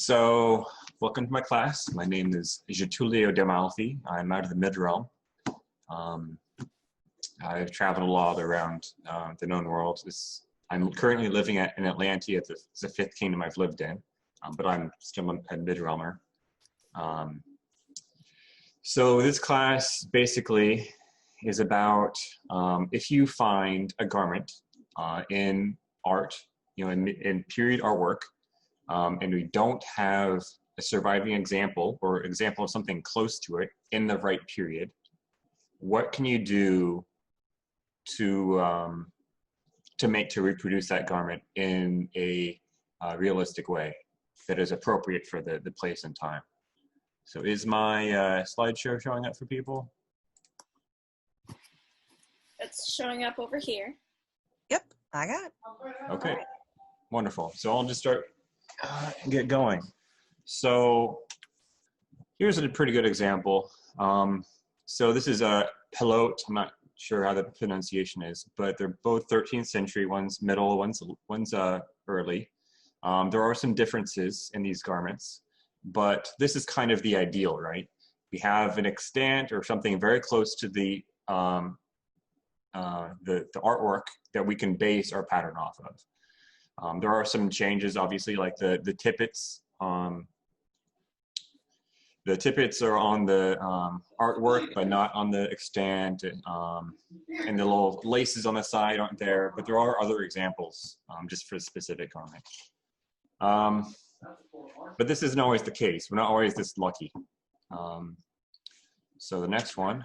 So, welcome to my class. My name is Getulio Demalfi. I'm out of the Mid-Realm. I've traveled a lot around the known world. I'm currently living in Atlantia. It's the fifth kingdom I've lived in, but I'm still a Mid-Realmer. So this class basically is about if you find a garment in art, in period artwork, and we don't have a surviving example or example of something close to it in the right period, what can you do to reproduce that garment in a realistic way that is appropriate for the place and time? So is my slideshow showing up for people? It's showing up over here. Yep, I got it. Okay, wonderful. So I'll just start get going. So here's a pretty good example. So this is a pilote. I'm not sure how the pronunciation is, but they're both 13th century. One's middle, one's early. There are some differences in these garments, but this is kind of the ideal, right? We have an extant or something very close to the artwork that we can base our pattern off of. There are some changes, obviously, like the tippets. The tippets are on the artwork, but not on the extant, and the little laces on the side aren't there. But there are other examples just for specific garment. But this isn't always the case. We're not always this lucky. So the next one,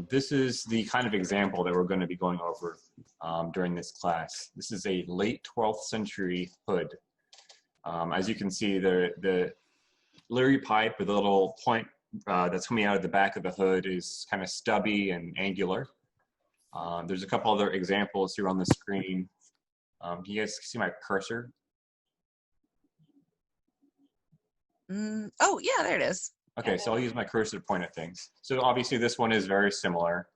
this is the kind of example that we're going to be going over during this class. This is a late 12th century hood. As you can see, the Leary pipe with a little point that's coming out of the back of the hood is kind of stubby and angular. There's a couple other examples here on the screen. Can you guys see my cursor? Oh, yeah, there it is. Okay, so I'll use my cursor to point at things. So obviously this one is very similar.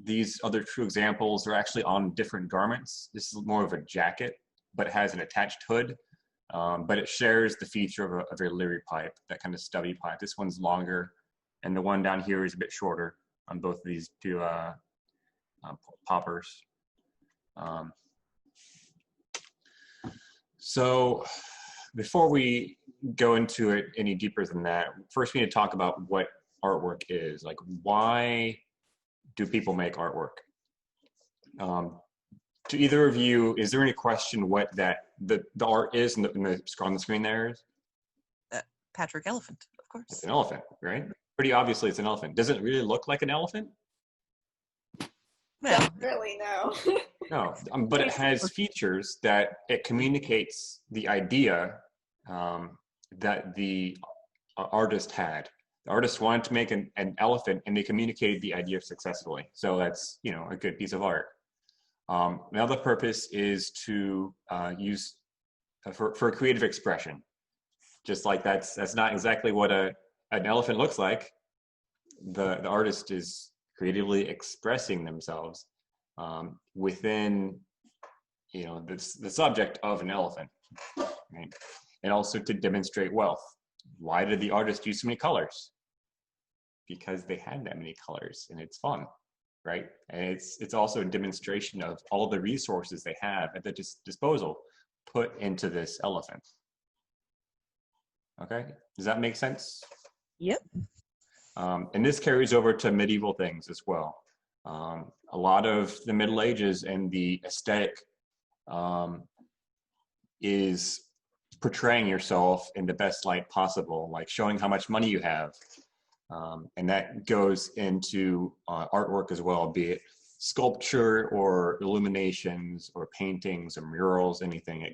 These other two examples are actually on different garments. This is more of a jacket, but it has an attached hood. But it shares the feature of a Leary pipe, that kind of stubby pipe. This one's longer, and the one down here is a bit shorter on both of these two poppers. So before we go into it any deeper than that, first we need to talk about what artwork is. Like, why do people make artwork? To either of you, is there any question what the art is on the screen there is? Patrick Elephant, of course. It's an elephant, right? Pretty obviously it's an elephant. Does it really look like an elephant? Well, Really, no. No, but it has features that it communicates the idea that the artist had. The artist wanted to make an elephant, and they communicated the idea successfully. So that's, a good piece of art. Another purpose is to use for creative expression. Just like that's not exactly what an elephant looks like. The artist is creatively expressing themselves within the subject of an elephant, right? And also to demonstrate wealth. Why did the artist use so many colors? Because they had that many colors, and it's fun, right? And it's also a demonstration of all the resources they have at their disposal put into this elephant. Okay, does that make sense? Yep. And this carries over to medieval things as well. A lot of the Middle Ages and the aesthetic is portraying yourself in the best light possible, like showing how much money you have. And that goes into artwork as well, be it sculpture or illuminations or paintings or murals, anything.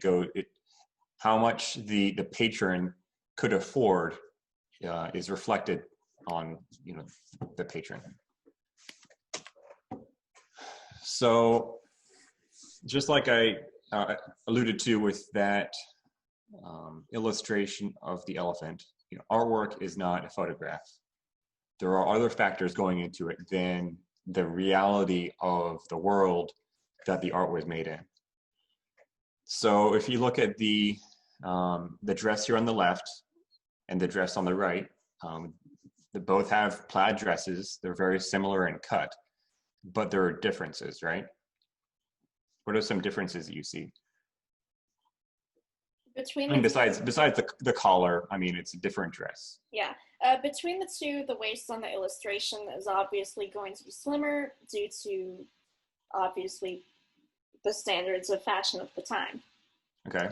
How much the patron could afford is reflected on the patron. So just like I alluded to with that illustration of the elephant, artwork is not a photograph. There are other factors going into it than the reality of the world that the art was made in. So if you look at the the dress here on the left and the dress on the right, they both have plaid dresses. They're very similar in cut, but there are differences, right? What are some differences that you see? Between I mean, the besides the collar, I mean, it's a different dress. Yeah. Between the two, the waist on the illustration is obviously going to be slimmer due to, obviously, the standards of fashion of the time. Okay.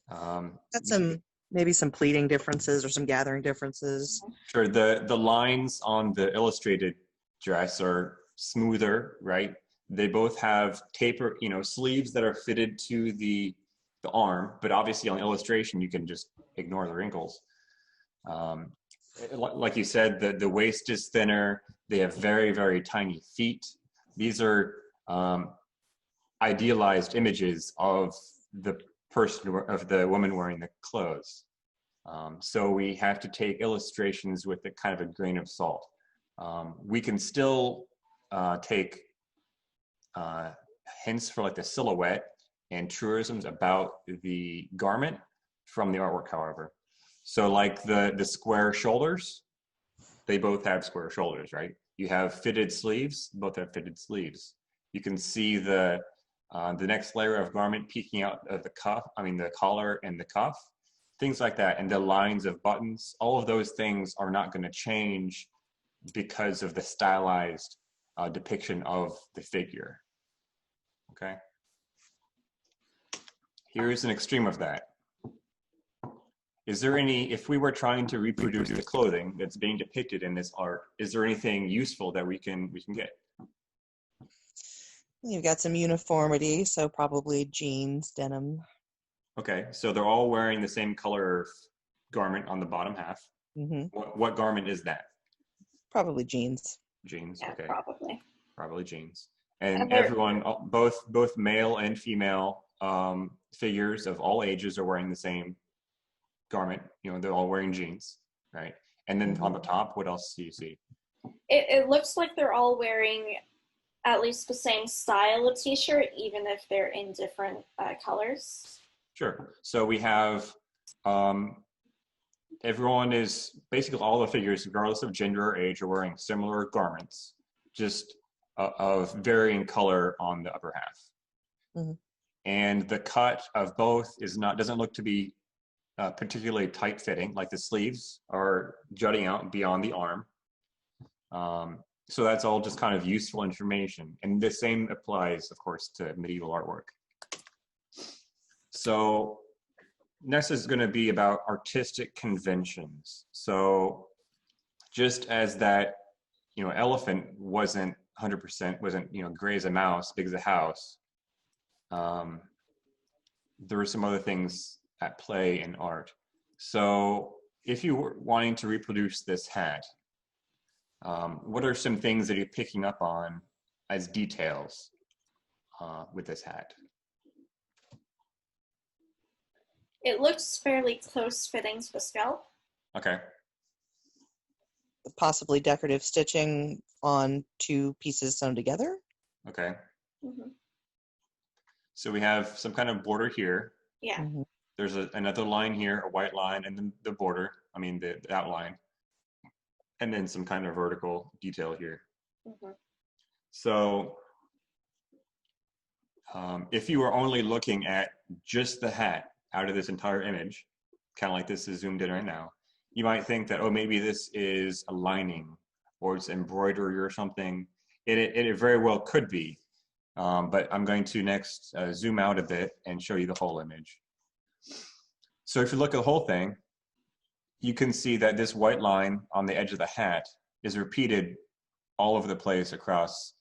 Got some maybe some pleating differences or some gathering differences. Sure. The lines on the illustrated dress are smoother, right? They both have taper, sleeves that are fitted to the arm, but obviously on illustration you can just ignore the wrinkles. Like you said, the waist is thinner. They have very, very tiny feet. These are idealized images of the woman wearing the clothes. So we have to take illustrations with a kind of a grain of salt. We can still take hints for like the silhouette and truisms about the garment from the artwork, however. So like the square shoulders, they both have square shoulders, right? You have fitted sleeves, both have fitted sleeves. You can see the next layer of garment peeking out of the the collar and the cuff, things like that. And the lines of buttons, all of those things are not going to change because of the stylized depiction of the figure. Okay. Here's an extreme of that. Is there if we were trying to reproduce the clothing that's being depicted in this art, is there anything useful that we can get? You've got some uniformity, so probably jeans, denim. Okay, so they're all wearing the same color garment on the bottom half. Mm-hmm. What garment is that? Probably jeans. Jeans, Yeah, okay. Probably jeans. And everyone, both male and female figures of all ages are wearing the same garment. They're all wearing jeans, right? And then on the top, what else do you see? It looks like they're all wearing at least the same style of t-shirt, even if they're in different colors. Sure. So we have everyone is basically all the figures, regardless of gender or age, are wearing similar garments, just of varying color on the upper half. Mm-hmm. And the cut of both doesn't look to be particularly tight fitting, like the sleeves are jutting out beyond the arm. So that's all just kind of useful information. And the same applies, of course, to medieval artwork. So next is going to be about artistic conventions. So just as that, elephant wasn't 100%, gray as a mouse, big as a house, there were some other things at play in art. So if you were wanting to reproduce this hat, what are some things that you're picking up on as details with this hat? It looks fairly close fitting to the scalp. Okay. Possibly decorative stitching on two pieces sewn together. Okay. Mm-hmm. So we have some kind of border here. Yeah. Mm-hmm. There's another line here, a white line, and then the border, the outline. And then some kind of vertical detail here. Mm-hmm. So if you were only looking at just the hat out of this entire image, kind of like this is zoomed in right now, you might think that, oh, maybe this is a lining or it's embroidery or something. It very well could be, but I'm going to next zoom out a bit and show you the whole image. So if you look at the whole thing, you can see that this white line on the edge of the hat is repeated all over the place across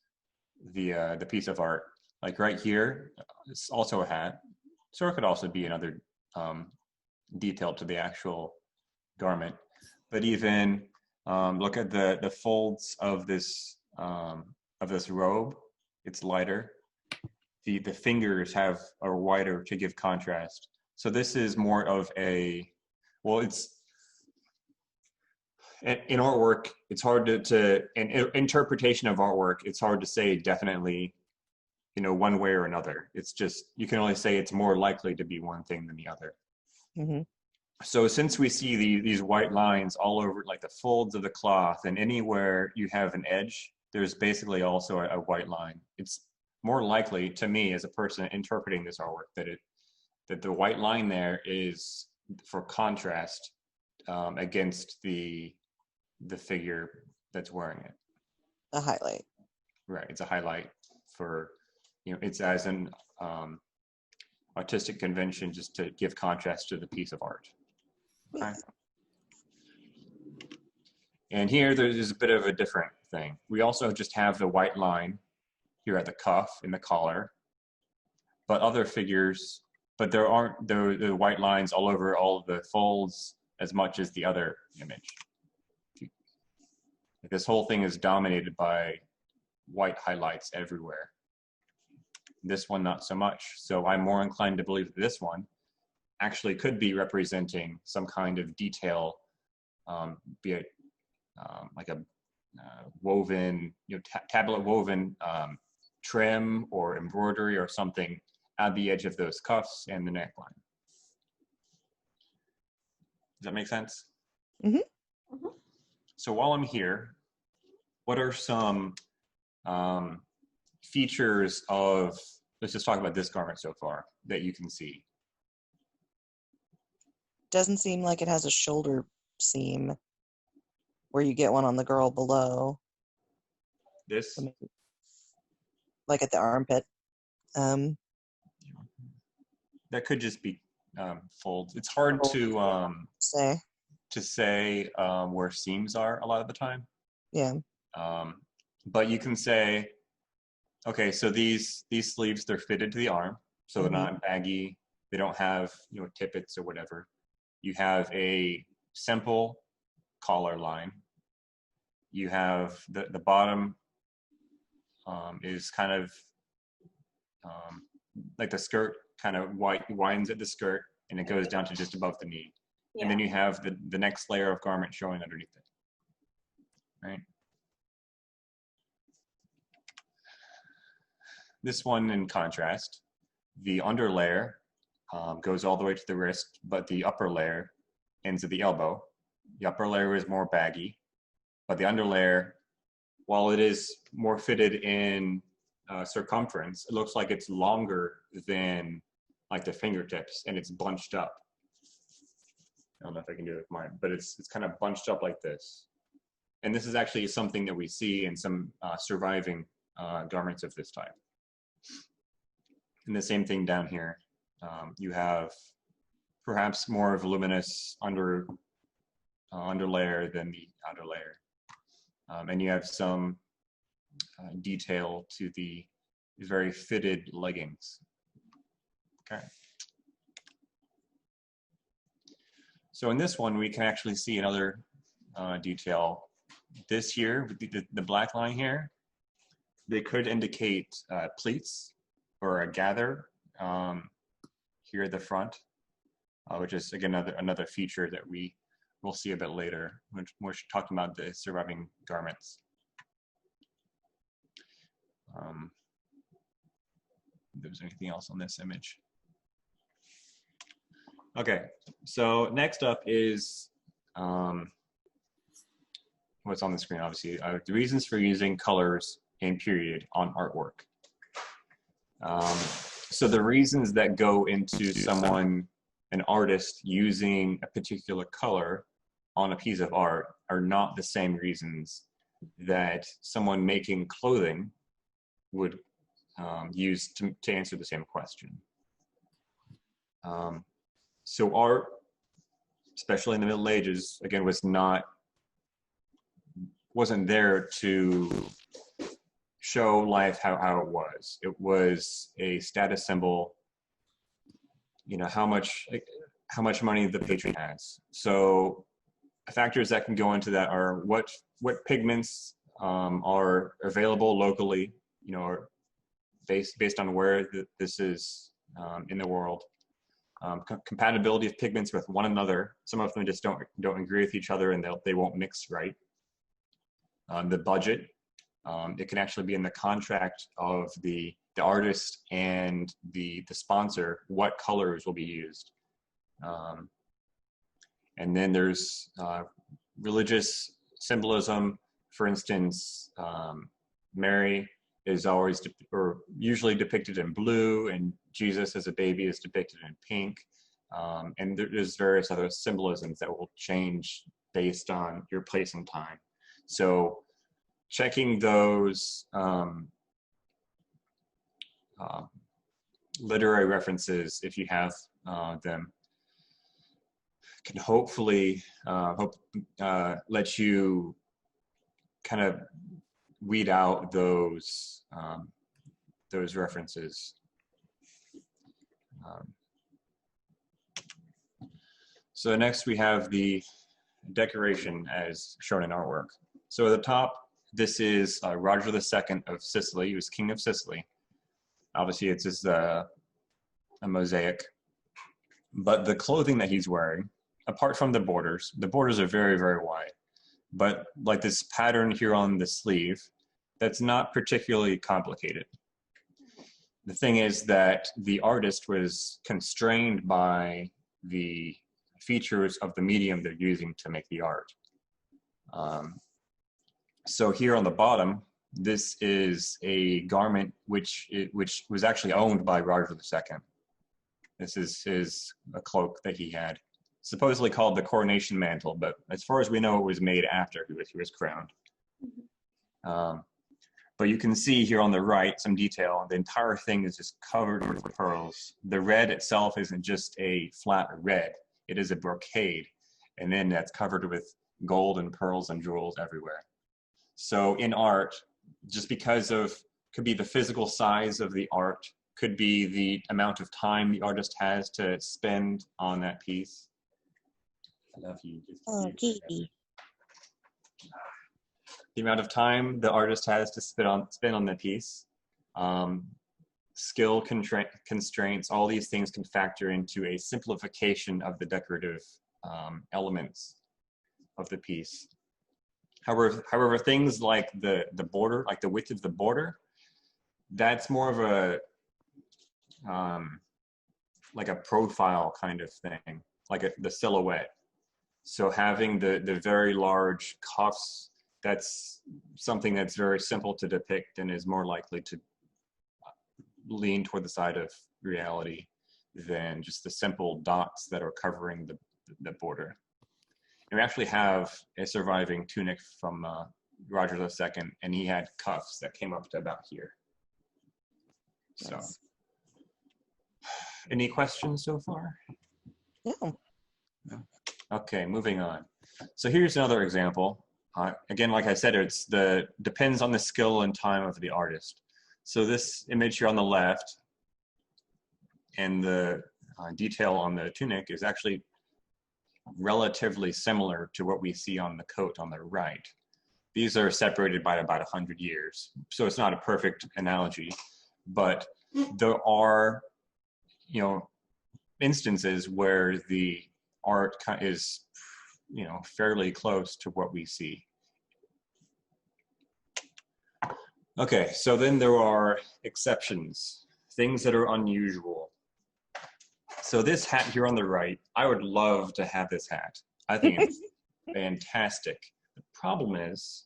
the piece of art. Like right here, it's also a hat. So it could also be another detail to the actual garment. But even look at the folds of this robe. It's lighter. The fingers are wider to give contrast. So this is more of in artwork, it's hard in interpretation of artwork, it's hard to say definitely, one way or another. It's just, you can only say it's more likely to be one thing than the other. Mm-hmm. So since we see these white lines all over like the folds of the cloth, and anywhere you have an edge, there's basically also a white line. It's more likely to me as a person interpreting this artwork that the white line there is for contrast against the figure that's wearing it. A highlight. Right, it's a highlight for, it's as an artistic convention just to give contrast to the piece of art. Okay. And here there's a bit of a different thing. We also just have the white line here at the cuff in the collar, but other figures, but there aren't the white lines all over all of the folds as much as the other image. This whole thing is dominated by white highlights everywhere. This one, not so much. So I'm more inclined to believe that this one actually could be representing some kind of detail, be it like a woven, tablet woven trim or embroidery or something at the edge of those cuffs and the neckline. Does that make sense? Mm-hmm. Mm-hmm. So while I'm here, what are some features of, let's just talk about this garment so far, that you can see? Doesn't seem like it has a shoulder seam where you get one on the girl below. This? Like at the armpit. That could just be folds. It's hard to say where seams are a lot of the time. Yeah. But you can say, okay, so these sleeves, they're fitted to the arm, so they're not baggy. They don't have tippets or whatever. You have a simple collar line. You have the bottom is kind of like the skirt kind of widens at the skirt, and it goes down to just above the knee. Yeah. And then you have the next layer of garment showing underneath it, right? This one, in contrast, the under layer goes all the way to the wrist, but the upper layer ends at the elbow. The upper layer is more baggy, but the under layer, while it is more fitted in circumference, it looks like it's longer than like the fingertips, and it's bunched up. I don't know if I can do it with mine, but it's kind of bunched up like this. And this is actually something that we see in some surviving garments of this type. And the same thing down here. You have perhaps more voluminous under layer than the outer layer. And you have some detail to the very fitted leggings. Okay. So in this one, we can actually see another detail. This here, the black line here, they could indicate pleats or a gather here at the front, which is again another feature that we will see a bit later when we're talking about the surviving garments. If there's anything else on this image. Okay, so next up is what's on the screen, obviously, the reasons for using colors and period on artwork. So the reasons that go into an artist using a particular color on a piece of art are not the same reasons that someone making clothing would use to answer the same question. So art, especially in the Middle Ages, again, wasn't there to show life how it was. It was a status symbol, how much money the patron has. So factors that can go into that are what pigments are available locally, or based on where this is in the world. Compatibility of pigments with one another. Some of them just don't agree with each other, and they won't mix right. The budget. It can actually be in the contract of the the artist and the sponsor what colors will be used. And then there's religious symbolism. For instance, Mary is always or usually depicted in blue, and Jesus as a baby is depicted in pink. And there's various other symbolisms that will change based on your place and time. So checking those literary references, if you have them, can hopefully let you kind of weed out those references. So next we have the decoration as shown in artwork. So at the top, this is Roger II of Sicily. He was king of Sicily. Obviously, it's just a mosaic. But the clothing that he's wearing, apart from the borders are very, very wide. But like this pattern here on the sleeve, that's not particularly complicated. The thing is that the artist was constrained by the features of the medium they're using to make the art. So here on the bottom, this is a garment which was actually owned by Roger II. This is a cloak that he had, supposedly called the coronation mantle, but as far as we know, it was made after he was crowned. But you can see here on the right some detail. The entire thing is just covered with pearls. The red itself isn't just a flat red. It is a brocade, and then that's covered with gold and pearls and jewels everywhere. So in art, just because of, could be the physical size of the art, could be the amount of time the artist has to spend on that piece. I love you. The amount of time the artist has to spend on the piece, skill constraints, all these things can factor into a simplification of the decorative elements of the piece. However, things like the border, like the width of the border, that's more of a like a profile kind of thing, like the silhouette. So having the very large cuffs, that's something that's very simple to depict and is more likely to lean toward the side of reality than just the simple dots that are covering the border. And we actually have a surviving tunic from Roger II, and he had cuffs that came up to about here. So, Nice. Any questions so far? Yeah. No? Okay, moving on. So here's another example. Again, like I said, depends on the skill and time of the artist. So this image here on the left and the detail on the tunic is actually relatively similar to what we see on the coat on the right. These are separated by about 100 years. So it's not a perfect analogy, but there are, instances where the art is, fairly close to what we see. Okay, so then there are exceptions, things that are unusual. So this hat here on the right, I would love to have this hat. I think it's fantastic. The problem is,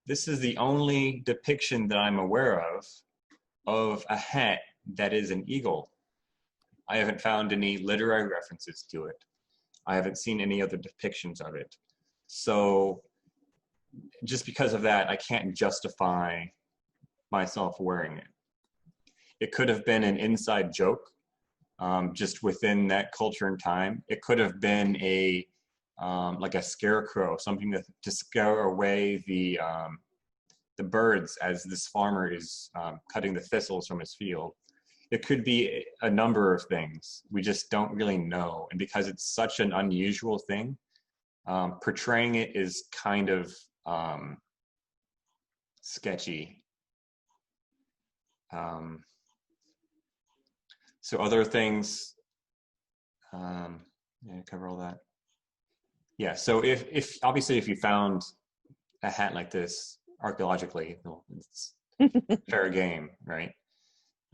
this is the only depiction that I'm aware of a hat that is an eagle. I haven't found any literary references to it. I haven't seen any other depictions of it. So just because of that, I can't justify myself wearing it. It could have been an inside joke, just within that culture and time. It could have been like a scarecrow, something to scare away the birds as this farmer is cutting the thistles from his field. It could be a number of things. We just don't really know. And because it's such an unusual thing, portraying it is kind of sketchy. So other things, cover all that. Yeah, so if obviously if you found a hat like this archaeologically, it's fair game, right?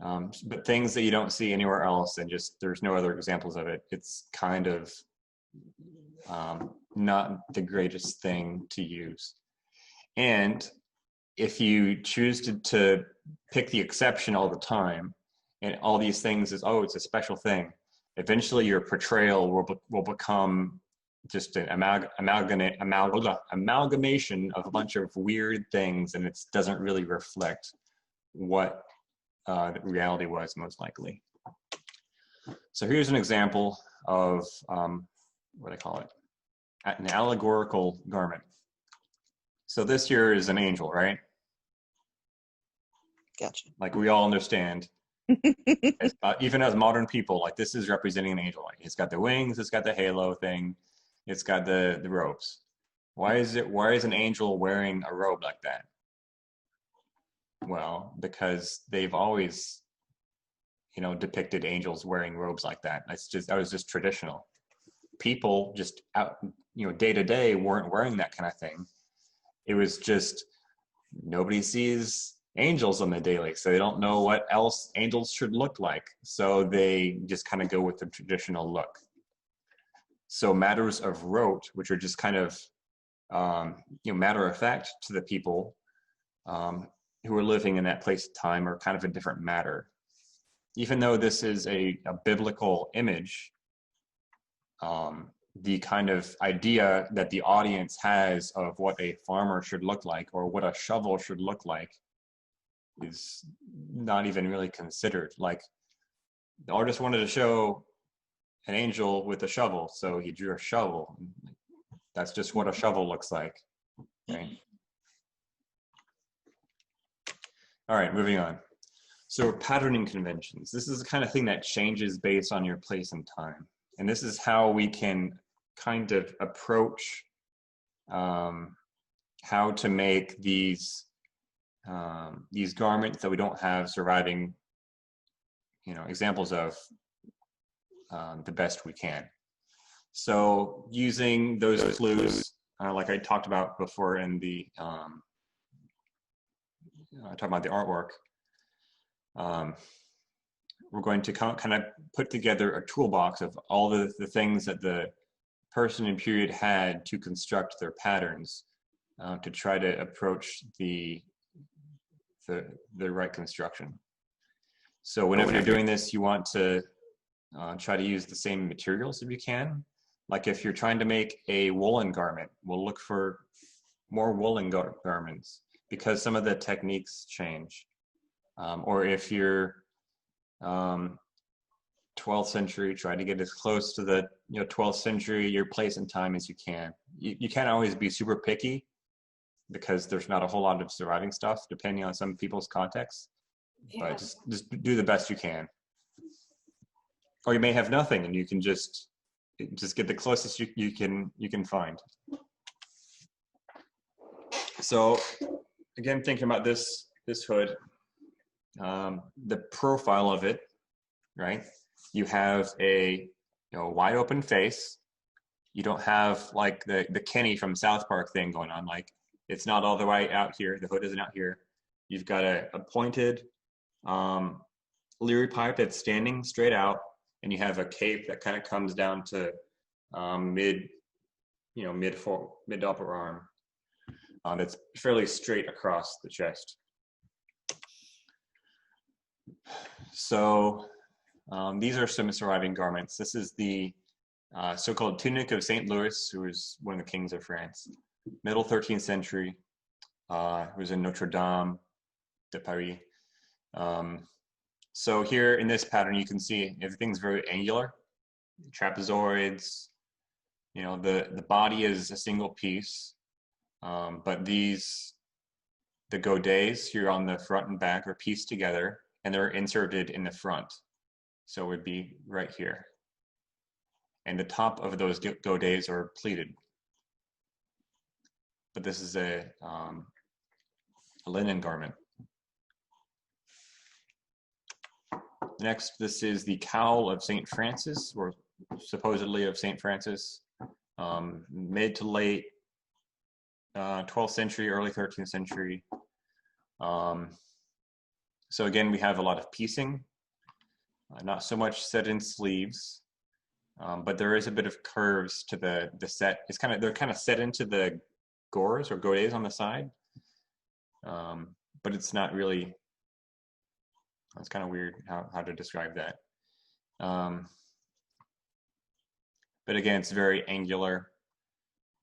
but things that you don't see anywhere else, and just there's no other examples of it. It's kind of not the greatest thing to use. And if you choose to pick the exception all the time, and all these things is, oh, it's a special thing, eventually your portrayal will become just an amalgamation of a bunch of weird things, and it doesn't really reflect what the reality was, most likely. So here's an example of what do they call it? An allegorical garment. So this here is an angel, right? Gotcha. Like we all understand. Even as modern people, like this is representing an angel. Like it's got the wings, it's got the halo thing, it's got the robes. Why is an angel wearing a robe like that? Well, because they've always, depicted angels wearing robes like that. That was just traditional. People just out, day to day weren't wearing that kind of thing. It was just nobody sees angels on the daily, so they don't know what else angels should look like. So they just kind of go with the traditional look. So matters of rote, which are just kind of, matter of fact to the people who are living in that place of time, are kind of a different matter. Even though this is a biblical image, the kind of idea that the audience has of what a farmer should look like or what a shovel should look like is not even really considered. Like the artist wanted to show an angel with a shovel, so he drew a shovel. That's just what a shovel looks like, right? All right, moving on. So patterning conventions. This is the kind of thing that changes based on your place and time. And this is how we can kind of approach how to make these garments that we don't have surviving, examples of the best we can. So using those clues, like I talked about before in the talking about the artwork, we're going to kind of put together a toolbox of all the things that the person in period had to construct their patterns to try to approach the right construction. So whenever you're doing this, you want to try to use the same materials if you can. Like if you're trying to make a woolen garment, we'll look for more woolen garments because some of the techniques change. Or if you're 12th century, try to get as close to the 12th century, your place and time as you can. You can't always be super picky because there's not a whole lot of surviving stuff depending on some people's context. Yeah. But just do the best you can. Or you may have nothing and you can just get the closest you can find. So again, thinking about this hood, the profile of it, right? You have a wide open face. You don't have like the Kenny from South Park thing going on. Like it's not all the way out here. The hood isn't out here. You've got a pointed Leary pipe that's standing straight out, and you have a cape that kind of comes down to mid to upper arm. That's fairly straight across the chest. So these are some surviving garments. This is the so-called tunic of St. Louis, who was one of the kings of France. Middle 13th century. It was in Notre Dame de Paris. So here in this pattern, you can see everything's very angular. Trapezoids, the body is a single piece, but the godets here on the front and back are pieced together and they're inserted in the front. So it would be right here. And the top of those godets are pleated. But this is a linen garment. Next, this is the cowl of St. Francis, or supposedly of St. Francis, mid to late 12th century, early 13th century. So again, we have a lot of piecing, not so much set-in sleeves, but there is a bit of curves to the set. They're kind of set into the gores or godets on the side, but it's not really. It's kind of weird how to describe that. But again, it's very angular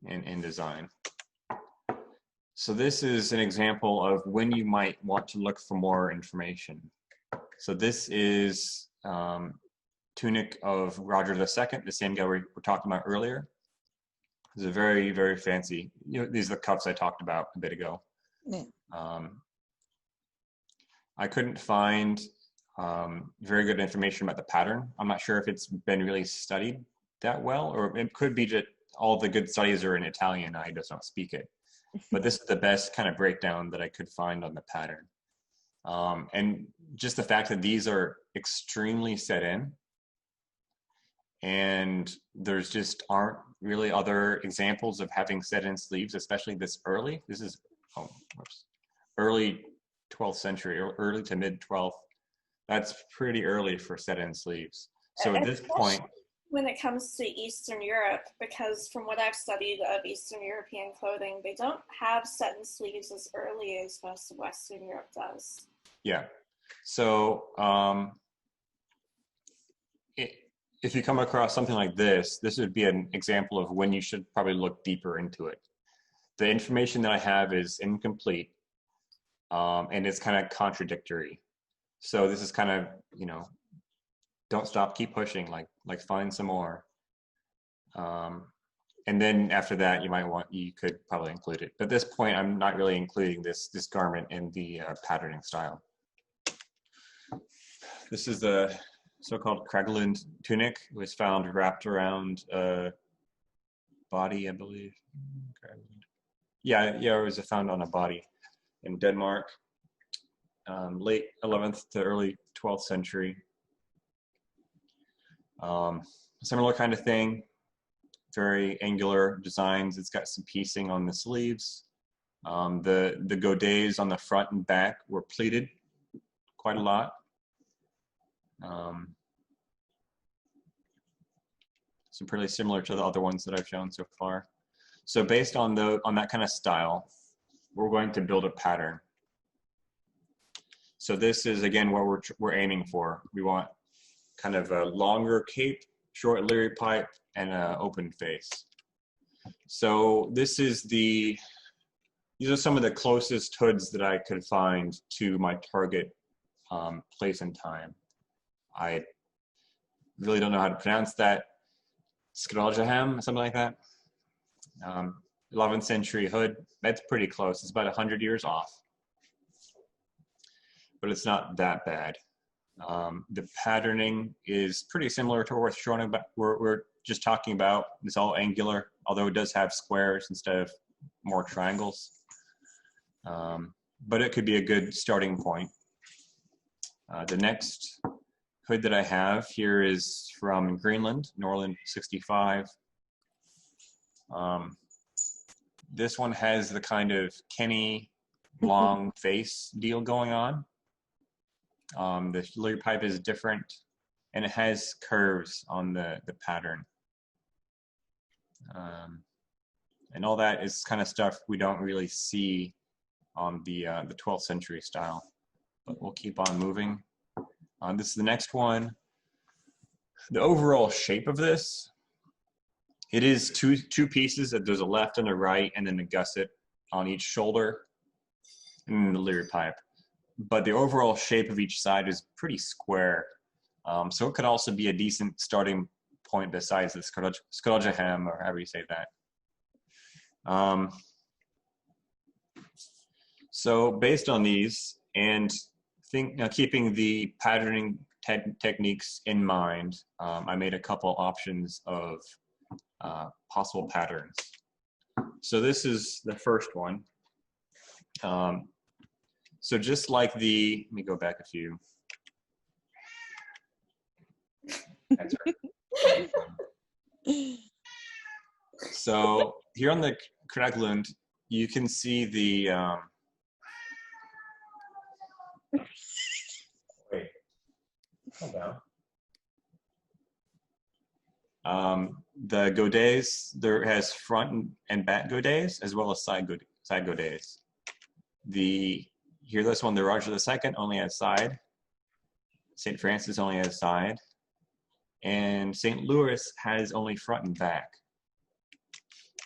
in design. So this is an example of when you might want to look for more information. So this is tunic of Roger II, the same guy we were talking about earlier. It's a very, very fancy, these are the cuffs I talked about a bit ago. Yeah. I couldn't find very good information about the pattern. I'm not sure if it's been really studied that well, or it could be that all the good studies are in Italian. I just don't speak it. But this is the best kind of breakdown that I could find on the pattern. And just the fact that these are extremely set in, and there's just aren't really other examples of having set in sleeves, especially this early. This is early 12th century, or early to mid 12th. That's pretty early for set in sleeves. So at this point, when it comes to Eastern Europe, because from what I've studied of Eastern European clothing, they don't have set in sleeves as early as most of Western Europe does. Yeah. So if you come across something like this would be an example of when you should probably look deeper into it. The information that I have is incomplete, and it's kind of contradictory. So this is kind of, don't stop, keep pushing, like find some more. And then after that, you could probably include it. But at this point, I'm not really including this garment in the patterning style. This is the so-called Kragelund tunic. It was found wrapped around a body, I believe. Yeah, it was found on a body in Denmark, late 11th to early 12th century. Similar kind of thing, very angular designs. It's got some piecing on the sleeves. The godets on the front and back were pleated quite a lot. So pretty similar to the other ones that I've shown so far. So based on that kind of style, we're going to build a pattern. So this is again what we're aiming for. We want kind of a longer cape, short leery pipe, and an open face. So these are some of the closest hoods that I could find to my target place and time. I really don't know how to pronounce that. Skroljaham, something like that. 11th century hood. That's pretty close. It's about 100 years off, but it's not that bad. The patterning is pretty similar to what we're showing about. We're just talking about. It's all angular, although it does have squares instead of more triangles. But it could be a good starting point. The next hood that I have here is from Greenland, Norland 65. This one has the kind of Kenny long face deal going on. The leery pipe is different, and it has curves on the pattern. And all that is kind of stuff we don't really see on the 12th century style, but we'll keep on moving. This is the next one. The overall shape of this, it is two pieces. There's a left and a right, and then a gusset on each shoulder, and the leery pipe. But the overall shape of each side is pretty square. So it could also be a decent starting point besides the Skroljaham, or however you say that. So based on these, and keeping the patterning techniques in mind, I made a couple options of possible patterns. So this is the first one. So just like let me go back a few. That's right. So here on the Kragelund, you can see the, The godets, there has front and back godets as well as side godets. This one, the Roger II only has side. St. Francis only has side. And St. Louis has only front and back.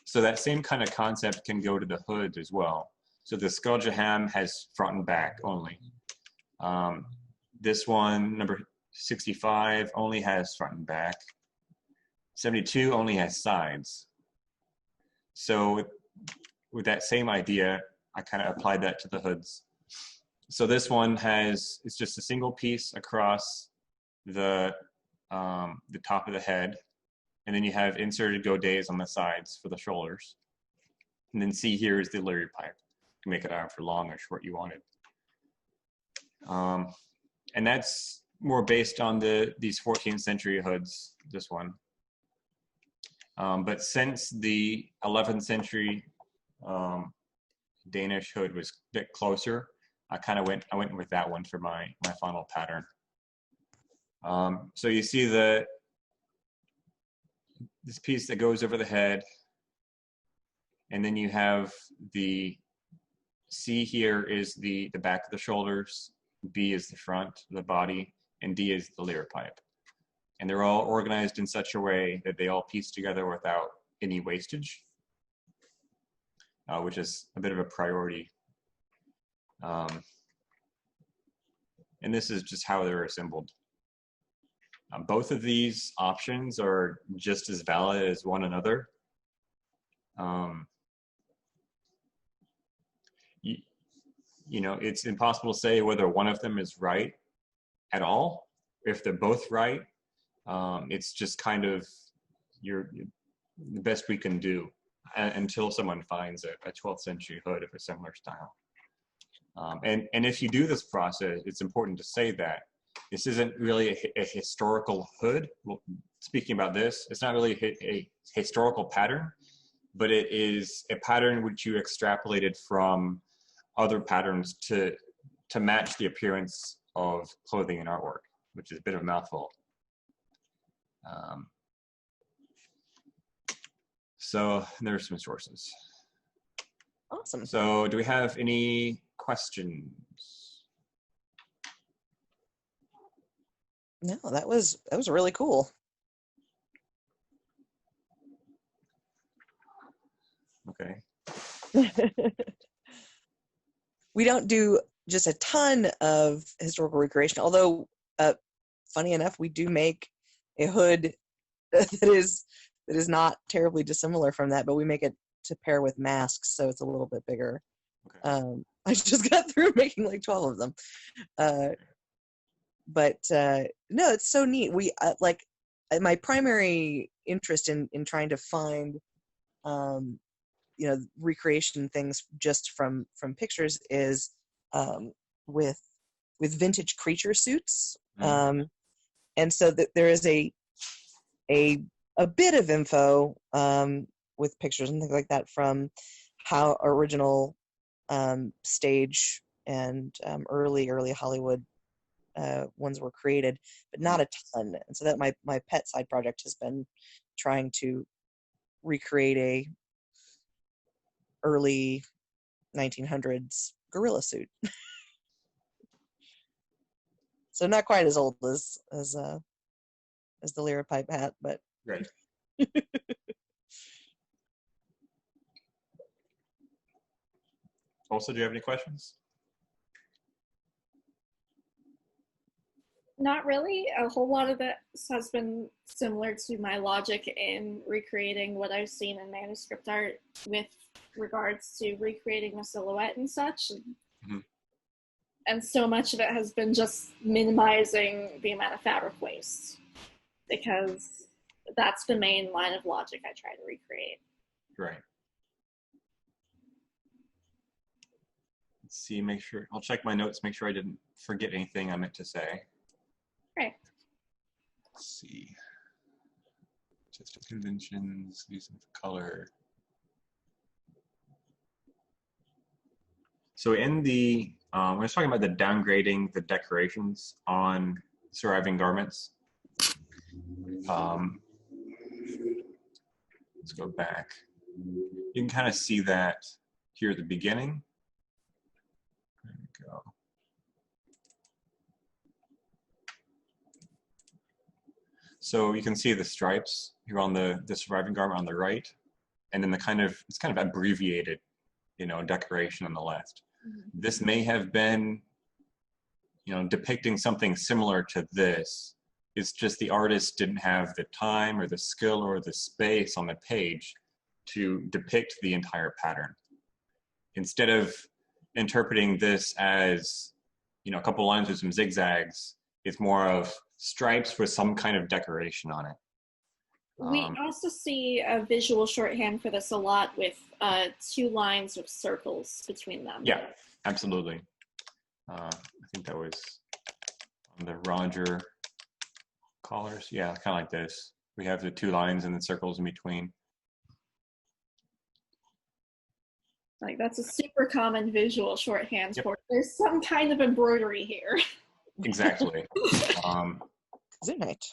So that same kind of concept can go to the hoods as well. So the Skuljaham has front and back only. This one, number 65, only has front and back. 72 only has sides. So with that same idea, I kind of applied that to the hoods. So this one it's just a single piece across the top of the head, and then you have inserted godets on the sides for the shoulders. And then C here is the Leary pipe to make it either long or short you wanted. And that's more based on these 14th century hoods, this one. But since the 11th century Danish hood was a bit closer, I went with that one for my final pattern. So you see this piece that goes over the head, and then you have the C here is the back of the shoulders, B is the front of the body, and D is the Lear pipe. And they're all organized in such a way that they all piece together without any wastage, which is a bit of a priority. And this is just how they're assembled. Both of these options are just as valid as one another. You know, it's impossible to say whether one of them is right at all. If they're both right, it's just kind of the best we can do until someone finds a 12th century hood of a similar style. And if you do this process, it's important to say that this isn't really a historical hood. Well, speaking about this, it's not really a historical pattern, but it is a pattern which you extrapolated from other patterns to match the appearance of clothing and artwork, which is a bit of a mouthful. So there's some sources. Awesome. So do we have any questions? No, that was really cool. Okay. We don't do just a ton of historical recreation, although funny enough, we do make a hood that is not terribly dissimilar from that, but we make it to pair with masks, so it's a little bit bigger. Okay. I just got through making like 12 of them. But no, it's so neat. We like my primary interest in trying to find you know, recreation things just from pictures is with vintage creature suits. And so that there is a bit of info with pictures and things like that from how original stage and early Hollywood ones were created, but not a ton. And so that my pet side project has been trying to recreate a early 1900s gorilla suit. So not quite as old as the Lyra pipe hat, but right. Also, do you have any questions? Not really. A whole lot of this has been similar to my logic in recreating what I've seen in manuscript art with regards to recreating a silhouette and such. Mm-hmm. And so much of it has been just minimizing the amount of fabric waste, because that's the main line of logic I try to recreate. Right. Let's see, make sure, I'll check my notes, make sure I didn't forget anything I meant to say. Right. Let's see. Just conventions, using color. So in the, when I was talking about the downgrading the decorations on surviving garments. Let's go back. You can kind of see that here at the beginning. There we go. So you can see the stripes here on the surviving garment on the right, and then it's kind of abbreviated, decoration on the left. Mm-hmm. This may have been, depicting something similar to this. It's just the artist didn't have the time or the skill or the space on the page to depict the entire pattern. Instead of interpreting this as, a couple lines with some zigzags, it's more of stripes with some kind of decoration on it. We also see a visual shorthand for this a lot with 2 lines of circles between them. Yeah, absolutely. I think that was on the Roger collars. Yeah, kind of like this. We have the 2 lines and the circles in between. Like, that's a super common visual shorthand Yep. for there's some kind of embroidery here. Exactly. Right.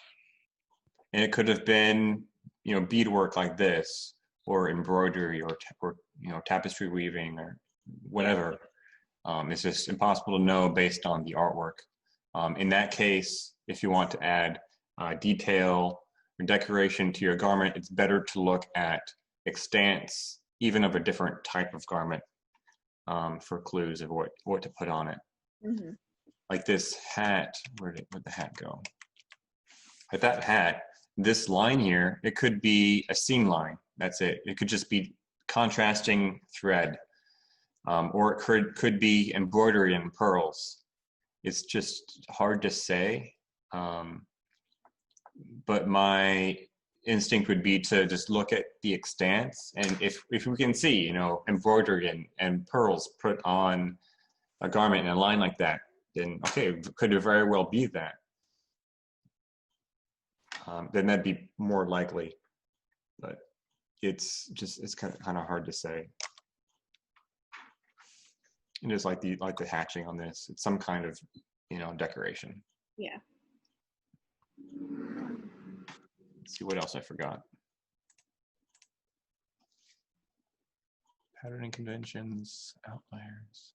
And it could have been, beadwork like this, or embroidery, or tapestry weaving, or whatever. It's just impossible to know based on the artwork. In that case, if you want to add detail or decoration to your garment, it's better to look at extants, even of a different type of garment, for clues of what to put on it. Mm-hmm. Like this hat, where'd the hat go? Like that hat, this line here, it could be a seam line. That's it. It could just be contrasting thread, or it could be embroidery and pearls. It's just hard to say. But my instinct would be to just look at the extants, and if we can see, embroidery and pearls put on a garment in a line like that, then okay, it could very well be that. Then that'd be more likely, but it's kind of hard to say. And just like the hatching on this, it's some kind of decoration. Yeah. Let's see what else I forgot. Patterning conventions, outliers.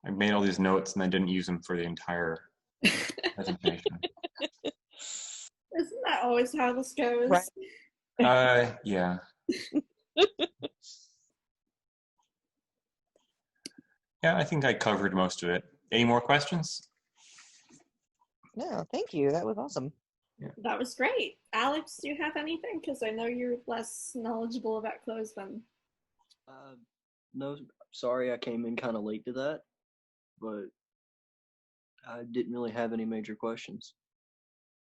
I made all these notes and I didn't use them for the entire presentation. Isn't that always how this goes? Right. Yeah. Yeah, I think I covered most of it. Any more questions? No, thank you. That was awesome. Yeah. That was great. Alex, do you have anything? Because I know you're less knowledgeable about clothes than... No, sorry I came in kind of late to that, but I didn't really have any major questions.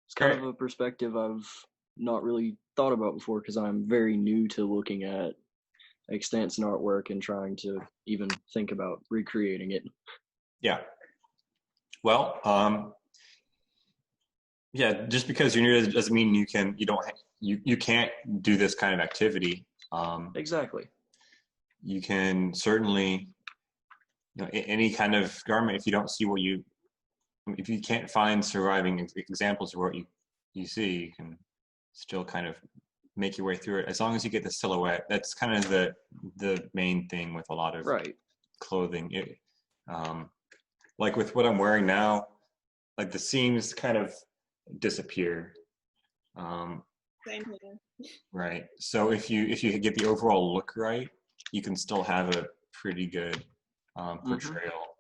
It's kind of a perspective I've not really thought about before because I'm very new to looking at extants and artwork and trying to even think about recreating it. Yeah. Well, yeah, just because you're new doesn't mean you can't do this kind of activity. Exactly. You can certainly, any kind of garment, if you don't see if you can't find surviving examples of what you see, you can still kind of make your way through it. As long as you get the silhouette, that's kind of the main thing with a lot of clothing. Like with what I'm wearing now, like the seams kind of disappear. Same here. Right. So if you get the overall look right, you can still have a pretty good portrayal.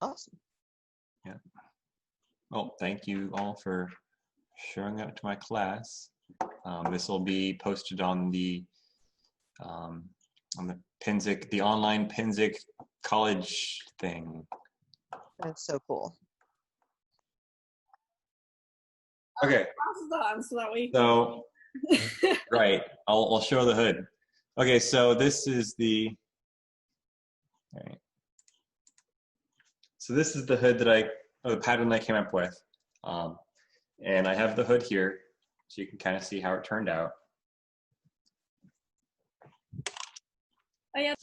Awesome. Yeah. Well, thank you all for showing up to my class. This will be posted on the Penzic, the online Penzic college thing. That's so cool. Okay. So right, I'll show the hood. Okay, so this is the. All right. So this is the hood the pattern I came up with, and I have the hood here, so you can kind of see how it turned out. Oh yeah.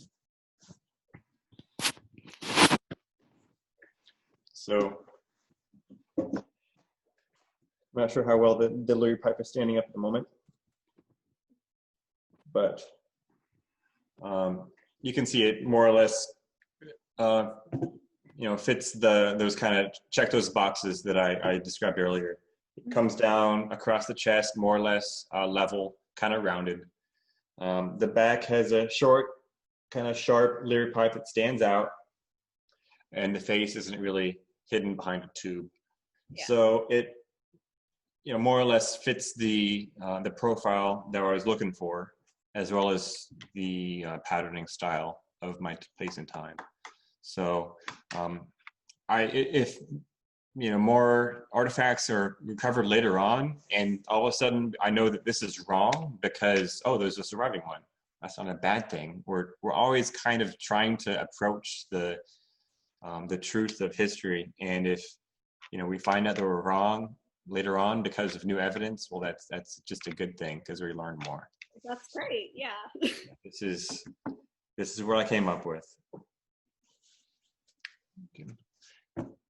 So I'm not sure how well the delivery pipe is standing up at the moment, but you can see it more or less, fits those kind of, check those boxes that I described earlier. It comes down across the chest, more or less level, kind of rounded. The back has a short, kind of sharp leery pipe that stands out, and the face isn't really hidden behind a tube. Yeah. So it, more or less fits the profile that I was looking for, as well as the patterning style of my place and time. So if more artifacts are recovered later on, and all of a sudden I know that this is wrong because, oh, there's a surviving one. That's not a bad thing. We're always kind of trying to approach the truth of history, and if we find out that we're wrong later on because of new evidence, well, that's just a good thing because we learn more. That's great. Yeah. This is what I came up with. Okay.